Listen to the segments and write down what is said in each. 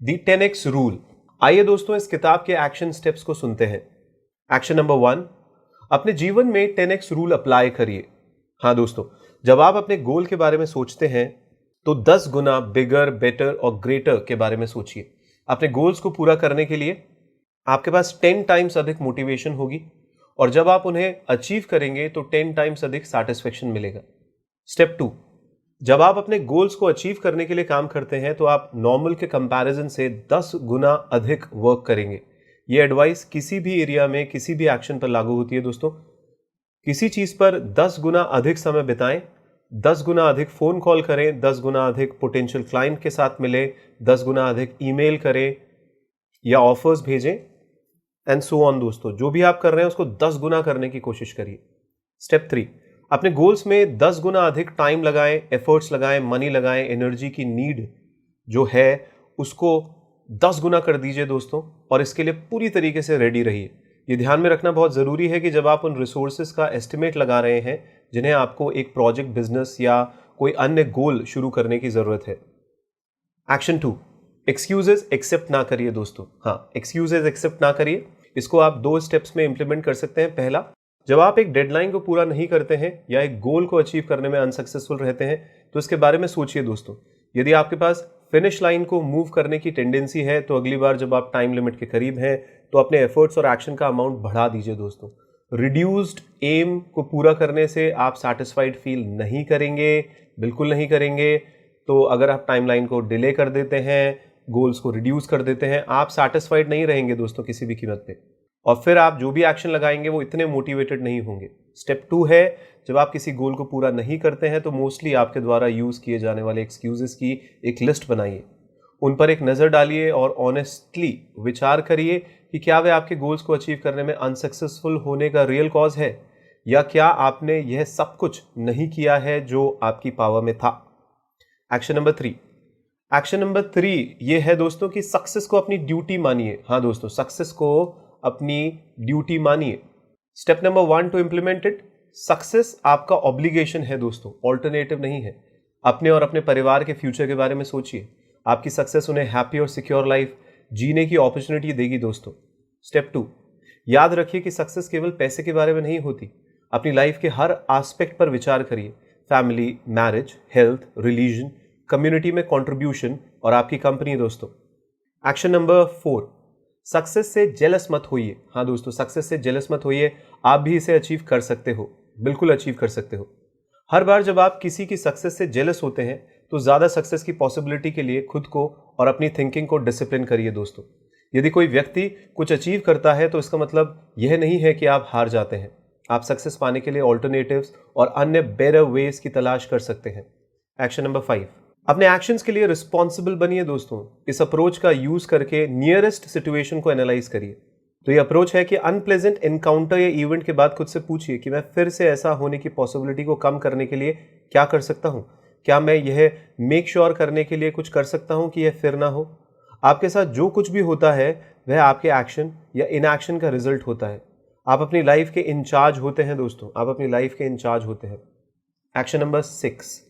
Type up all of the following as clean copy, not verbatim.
दी 10x rule. आइए दोस्तों इस किताब के एक्शन स्टेप्स को सुनते हैं। एक्शन नंबर 1, अपने जीवन में 10x रूल अप्लाई करिए। हाँ दोस्तों, जब आप अपने गोल के बारे में सोचते हैं तो 10 गुना बिगर, बेटर और ग्रेटर के बारे में सोचिए। अपने गोल्स को पूरा करने के लिए आपके पास 10 टाइम्स अधिक मोटिवेशन होगी और जब आप उन्हें अचीव करेंगे तो 10 टाइम्स अधिक सेटिस्फेक्शन मिलेगा। स्टेप 2, जब आप अपने गोल्स को अचीव करने के लिए काम करते हैं तो आप नॉर्मल के कंपैरिजन से 10 गुना अधिक वर्क करेंगे। ये एडवाइस किसी भी एरिया में, किसी भी एक्शन पर लागू होती है दोस्तों। किसी चीज पर 10 गुना अधिक समय बिताएं, 10 गुना अधिक फोन कॉल करें, 10 गुना अधिक पोटेंशियल क्लाइंट के साथ मिले, 10 गुना अधिक ईमेल करें या ऑफर्स भेजें एंड सो ऑन। दोस्तों जो भी आप कर रहे हैं उसको 10 गुना करने की कोशिश करिए। स्टेप 3, अपने गोल्स में 10 गुना अधिक टाइम लगाएं, एफर्ट्स लगाएं, मनी लगाएं, एनर्जी की नीड जो है उसको 10 गुना कर दीजिए दोस्तों, और इसके लिए पूरी तरीके से रेडी रहिए। ये ध्यान में रखना बहुत ज़रूरी है कि जब आप उन रिसोर्सेज का एस्टिमेट लगा रहे हैं जिन्हें आपको एक प्रोजेक्ट, बिजनेस या कोई अन्य गोल शुरू करने की ज़रूरत है। एक्शन 2, एक्सक्यूजेज एक्सेप्ट ना करिए दोस्तों। हाँ, एक्सक्यूजेज एक्सेप्ट ना करिए। इसको आप 2 स्टेप्स में इंप्लीमेंट कर सकते हैं। पहला, जब आप एक डेडलाइन को पूरा नहीं करते हैं या एक गोल को अचीव करने में अनसक्सेसफुल रहते हैं तो इसके बारे में सोचिए दोस्तों। यदि आपके पास फिनिश लाइन को मूव करने की टेंडेंसी है तो अगली बार जब आप टाइम लिमिट के करीब हैं तो अपने एफर्ट्स और एक्शन का अमाउंट बढ़ा दीजिए दोस्तों। रिड्यूस्ड एम को पूरा करने से आप सैटिस्फाइड फील नहीं करेंगे, बिल्कुल नहीं करेंगे। तो अगर आप टाइमलाइन को डिले कर देते हैं, गोल्स को रिड्यूस कर देते हैं, आप सैटिस्फाइड नहीं रहेंगे दोस्तों किसी भी कीमत पे, और फिर आप जो भी एक्शन लगाएंगे वो इतने मोटिवेटेड नहीं होंगे। स्टेप 2 है, जब आप किसी गोल को पूरा नहीं करते हैं तो मोस्टली आपके द्वारा यूज किए जाने वाले एक्सक्यूजेस की एक लिस्ट बनाइए, उन पर एक नज़र डालिए और ऑनेस्टली विचार करिए कि क्या वे आपके गोल्स को अचीव करने में अनसक्सेसफुल होने का रियल कॉज है, या क्या आपने यह सब कुछ नहीं किया है जो आपकी पावर में था। एक्शन नंबर 3, एक्शन नंबर 3 ये है दोस्तों कि सक्सेस को अपनी ड्यूटी मानिए। हाँ दोस्तों, सक्सेस को अपनी ड्यूटी मानिए। Step number 1 to implement it, success आपका ऑब्लिगेशन है दोस्तों, ऑल्टरनेटिव नहीं है। अपने और अपने परिवार के फ्यूचर के बारे में सोचिए। आपकी सक्सेस उन्हें हैप्पी और सिक्योर लाइफ जीने की अपॉर्चुनिटी देगी दोस्तों। स्टेप 2, याद रखिए कि सक्सेस केवल पैसे के बारे में नहीं होती। अपनी लाइफ के हर एस्पेक्ट पर विचार करिए, family, marriage, health, religion, community में कंट्रीब्यूशन और आपकी कंपनी दोस्तों। एक्शन नंबर 4, सक्सेस से जेलस मत होइए। हाँ दोस्तों, सक्सेस से जेलस मत होइए, आप भी इसे अचीव कर सकते हो, बिल्कुल अचीव कर सकते हो। हर बार जब आप किसी की सक्सेस से जेलस होते हैं तो ज़्यादा सक्सेस की पॉसिबिलिटी के लिए खुद को और अपनी थिंकिंग को डिसिप्लिन करिए दोस्तों। यदि कोई व्यक्ति कुछ अचीव करता है तो इसका मतलब यह नहीं है कि आप हार जाते हैं। आप सक्सेस पाने के लिए ऑल्टरनेटिव्स और अन्य बेटर वेज की तलाश कर सकते हैं। एक्शन नंबर 5, अपने एक्शंस के लिए रिस्पॉन्सिबल बनिए दोस्तों। इस अप्रोच का यूज करके नियरेस्ट सिचुएशन को एनालाइज करिए। तो ये अप्रोच है कि अनप्लेजेंट एनकाउंटर या इवेंट के बाद खुद से पूछिए कि मैं फिर से ऐसा होने की पॉसिबिलिटी को कम करने के लिए क्या कर सकता हूँ। क्या मैं यह मेक श्योर करने के लिए कुछ कर सकता हूँ कि यह फिर ना हो। आपके साथ जो कुछ भी होता है वह आपके एक्शन या इनएक्शन का रिजल्ट होता है। आप अपनी लाइफ के इंचार्ज होते हैं दोस्तों, आप अपनी लाइफ के इंचार्ज होते हैं। एक्शन नंबर 6,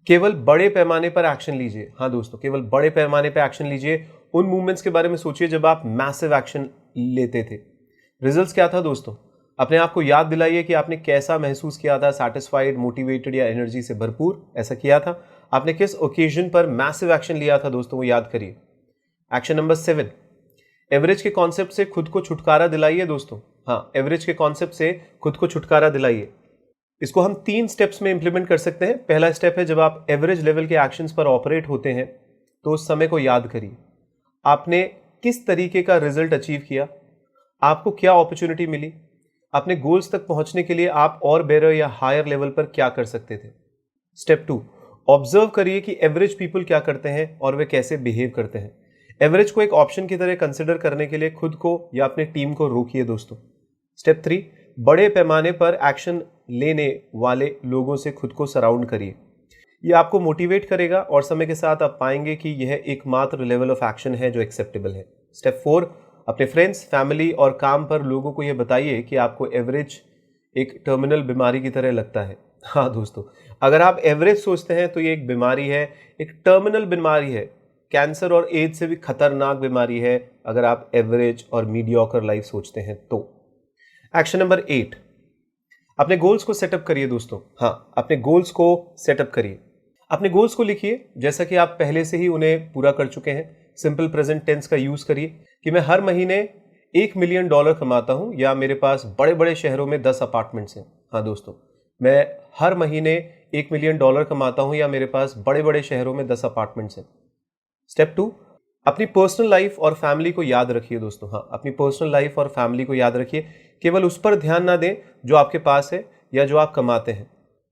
केवल बड़े पैमाने पर एक्शन लीजिए। हाँ दोस्तों, केवल बड़े पैमाने पर एक्शन लीजिए। उन मूवमेंट्स के बारे में सोचिए जब आप मैसिव एक्शन लेते थे। रिजल्ट्स क्या था दोस्तों? अपने आप को याद दिलाइए कि आपने कैसा महसूस किया था, सैटिस्फाइड, मोटिवेटेड या एनर्जी से भरपूर ऐसा किया था। आपने किस ओकेजन पर मैसिव एक्शन लिया था दोस्तों, वो याद करिए। एक्शन नंबर 7, एवरेज के कॉन्सेप्ट से खुद को छुटकारा दिलाइए दोस्तों। हाँ, एवरेज के कॉन्सेप्ट से खुद को छुटकारा दिलाइए। इसको हम 3 स्टेप्स में इंप्लीमेंट कर सकते हैं। पहला स्टेप है, जब आप एवरेज लेवल के एक्शंस पर ऑपरेट होते हैं तो उस समय को याद करिए। आपने किस तरीके का रिजल्ट अचीव किया, आपको क्या अपॉर्चुनिटी मिली, अपने गोल्स तक पहुंचने के लिए आप और बेटर या हायर लेवल पर क्या कर सकते थे। स्टेप 2, ऑब्जर्व करिए कि एवरेज पीपल क्या करते हैं और वे कैसे बिहेव करते हैं। एवरेज को एक ऑप्शन की तरह कंसिडर करने के लिए खुद को या अपनी टीम को रोकिए दोस्तों। स्टेप 3, बड़े पैमाने पर एक्शन लेने वाले लोगों से खुद को सराउंड करिए। यह आपको मोटिवेट करेगा और समय के साथ आप पाएंगे कि यह एकमात्र लेवल ऑफ एक्शन है जो एक्सेप्टेबल है। स्टेप 4, अपने फ्रेंड्स, फैमिली और काम पर लोगों को यह बताइए कि आपको एवरेज एक टर्मिनल बीमारी की तरह लगता है। हाँ दोस्तों, अगर आप एवरेज सोचते हैं तो ये एक बीमारी है, एक टर्मिनल बीमारी है। कैंसर और एड्स से भी खतरनाक बीमारी है अगर आप एवरेज और मीडियोकर लाइफ सोचते हैं तो। एक्शन नंबर 8, अपने गोल्स को सेटअप करिए दोस्तों। हाँ, अपने गोल्स को सेटअप करिए। अपने गोल्स को लिखिए जैसा कि आप पहले से ही उन्हें पूरा कर चुके हैं। सिंपल प्रेजेंट टेंस का यूज करिए कि मैं हर महीने $1 मिलियन कमाता हूं, या मेरे पास बड़े बड़े शहरों में 10 अपार्टमेंट्स हैं। हाँ दोस्तों, मैं हर महीने $1 मिलियन कमाता हूं, या मेरे पास बड़े बड़े शहरों में 10 अपार्टमेंट्स हैं। स्टेप 2, अपनी पर्सनल लाइफ और फैमिली को याद रखिए दोस्तों। हाँ, अपनी पर्सनल लाइफ और फैमिली को याद रखिए। केवल उस पर ध्यान ना दें जो आपके पास है या जो आप कमाते हैं।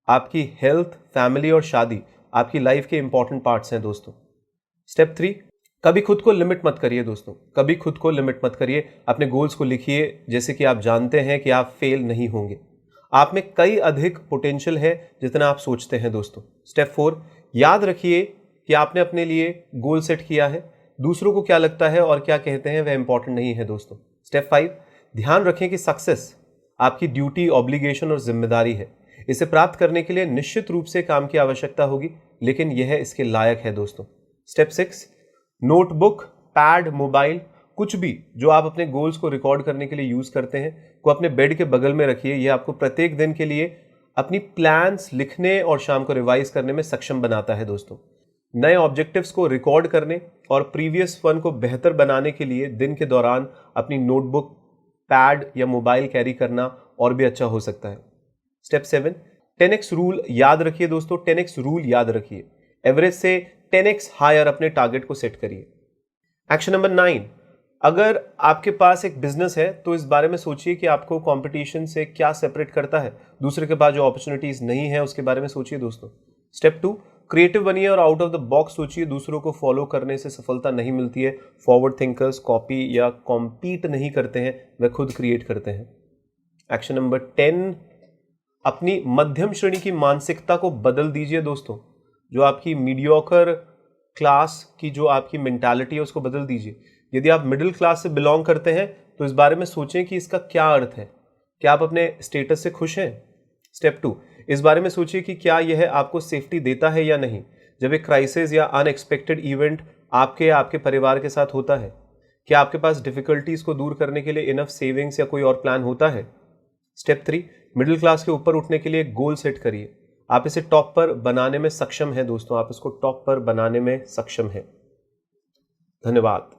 आपकी हेल्थ, फैमिली और शादी आपकी लाइफ के इंपॉर्टेंट पार्ट्स हैं दोस्तों। स्टेप 3, कभी खुद को लिमिट मत करिए दोस्तों। कभी खुद को लिमिट मत करिए। अपने गोल्स को लिखिए जैसे कि आप जानते हैं कि आप फेल नहीं होंगे। आप में कई अधिक पोटेंशियल है जितना आप सोचते हैं दोस्तों। स्टेप 4, याद रखिए कि आपने अपने लिए गोल सेट किया है। दूसरों को क्या लगता है और क्या कहते हैं वह इंपॉर्टेंट नहीं है दोस्तों। स्टेप 5, ध्यान रखें कि सक्सेस आपकी ड्यूटी, ऑब्लिगेशन और जिम्मेदारी है। इसे प्राप्त करने के लिए निश्चित रूप से काम की आवश्यकता होगी, लेकिन यह इसके लायक है दोस्तों। स्टेप 6, नोटबुक, पैड, मोबाइल, कुछ भी जो आप अपने गोल्स को रिकॉर्ड करने के लिए यूज करते हैं को अपने बेड के बगल में रखिए। यह आपको प्रत्येक दिन के लिए अपनी प्लान्स लिखने और शाम को रिवाइज करने में सक्षम बनाता है दोस्तों। नए ऑब्जेक्टिव्स को रिकॉर्ड करने और प्रीवियस वन को बेहतर बनाने के लिए दिन के दौरान अपनी नोटबुक, पैड या मोबाइल कैरी करना और भी अच्छा हो सकता है। स्टेप 7, 10x रूल याद रखिए दोस्तों। 10x रूल याद रखिए। एवरेज से 10x हायर अपने टारगेट को सेट करिए। एक्शन नंबर 9, अगर आपके पास एक बिजनेस है तो इस बारे में सोचिए कि आपको कंपटीशन से क्या सेपरेट करता है। दूसरे के पास जो अपॉर्चुनिटीज नहीं है उसके बारे में सोचिए दोस्तों। स्टेप 2, क्रिएटिव बनिए और आउट ऑफ द बॉक्स सोचिए। दूसरों को फॉलो करने से सफलता नहीं मिलती है। फॉरवर्ड थिंकर्स कॉपी या कॉम्पीट नहीं करते हैं, वे खुद क्रिएट करते हैं। एक्शन नंबर 10, अपनी मध्यम श्रेणी की मानसिकता को बदल दीजिए दोस्तों। जो आपकी मीडियोकर क्लास की जो आपकी मेंटालिटी है उसको बदल दीजिए। यदि आप मिडिल क्लास से बिलोंग करते हैं तो इस बारे में सोचें कि इसका क्या अर्थ है। क्या आप अपने स्टेटस से खुश हैं? स्टेप 2, इस बारे में सोचिए कि क्या यह आपको सेफ्टी देता है या नहीं। जब एक क्राइसिस या अनएक्सपेक्टेड इवेंट आपके या आपके परिवार के साथ होता है, क्या आपके पास डिफिकल्टीज को दूर करने के लिए इनफ सेविंग्स या कोई और प्लान होता है? स्टेप 3, मिडिल क्लास के ऊपर उठने के लिए एक गोल सेट करिए। आप इसे टॉप पर बनाने में सक्षम हैं दोस्तों। आप इसको टॉप पर बनाने में सक्षम हैं। धन्यवाद।